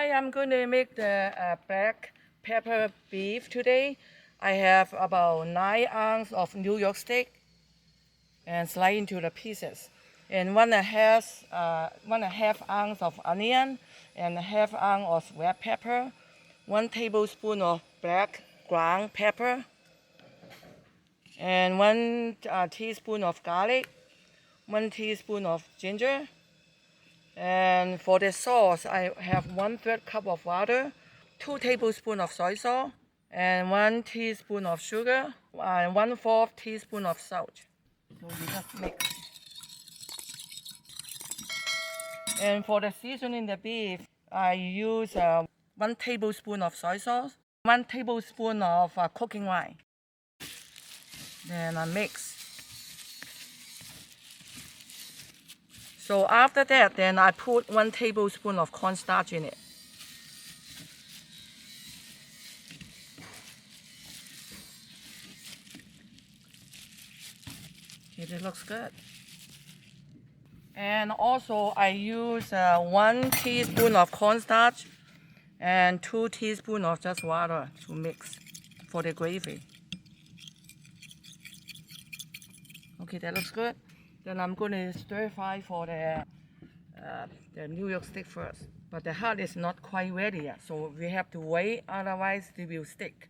Hi, I'm going to make the black pepper beef today. I have about 9 ounces of New York steak and slice into the pieces. And 1.5 ounce of onion and 1/2 ounce of red pepper, 1 tablespoon of black ground pepper, and 1 teaspoon of garlic, 1 teaspoon of ginger. And for the sauce, I have 1/3 cup of water, 2 tablespoons of soy sauce, and 1 teaspoon of sugar, and 1/4 teaspoon of salt. So you just mix. And for the seasoning the beef, I use 1 tablespoon of soy sauce, 1 tablespoon of cooking wine. Then I mix. So after that, then I put 1 tablespoon of cornstarch in it. Okay, that looks good. And also I use 1 teaspoon of cornstarch and 2 teaspoons of just water to mix for the gravy. Okay, that looks good. Then I'm going to stir fry for the New York steak first. But the heart is not quite ready yet, so we have to wait, otherwise it will stick.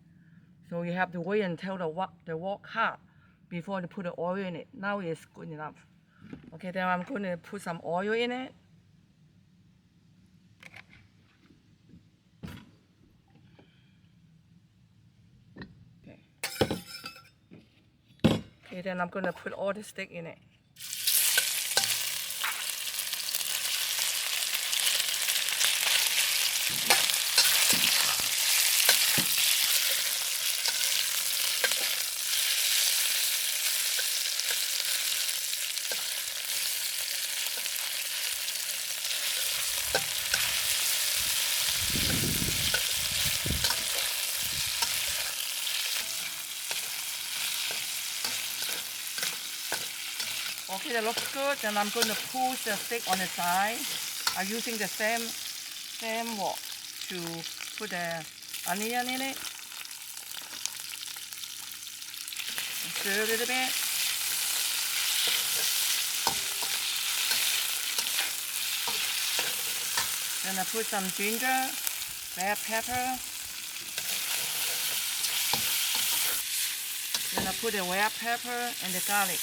So you have to wait until the wok hot before you put the oil in it. Now it's good enough. Okay, then I'm going to put some oil in it. Okay, then I'm going to put all the steak in it. Okay, that looks good. Then I'm going to push the steak on the side. I'm using the same wok to put the onion in it. Stir a little bit. Then I put some ginger, red pepper. Then I put the red pepper and the garlic.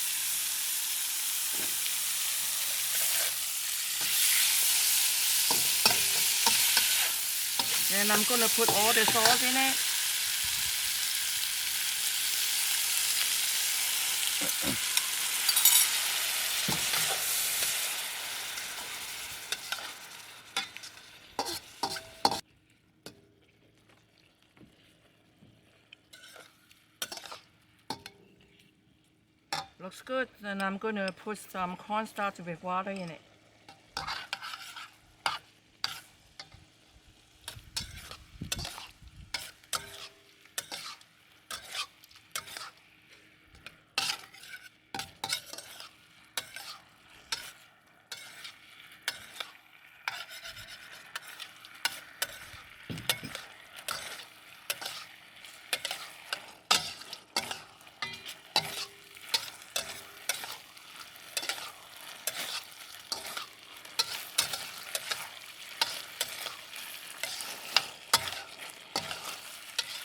Then I'm going to put all the sauce in it. Looks good. Then I'm going to put some cornstarch with water in it.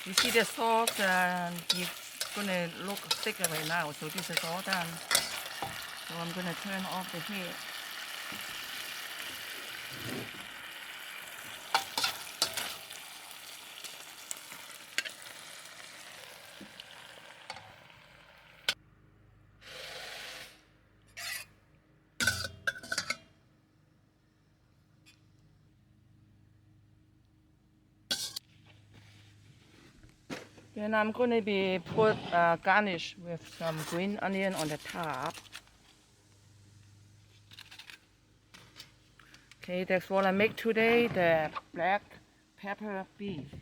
You see the sauce, it's going to look thicker right now, so this is all done. So I'm going to turn off the heat. Then I'm going to be put garnish with some green onion on the top. Okay, that's what I make today, the black pepper beef.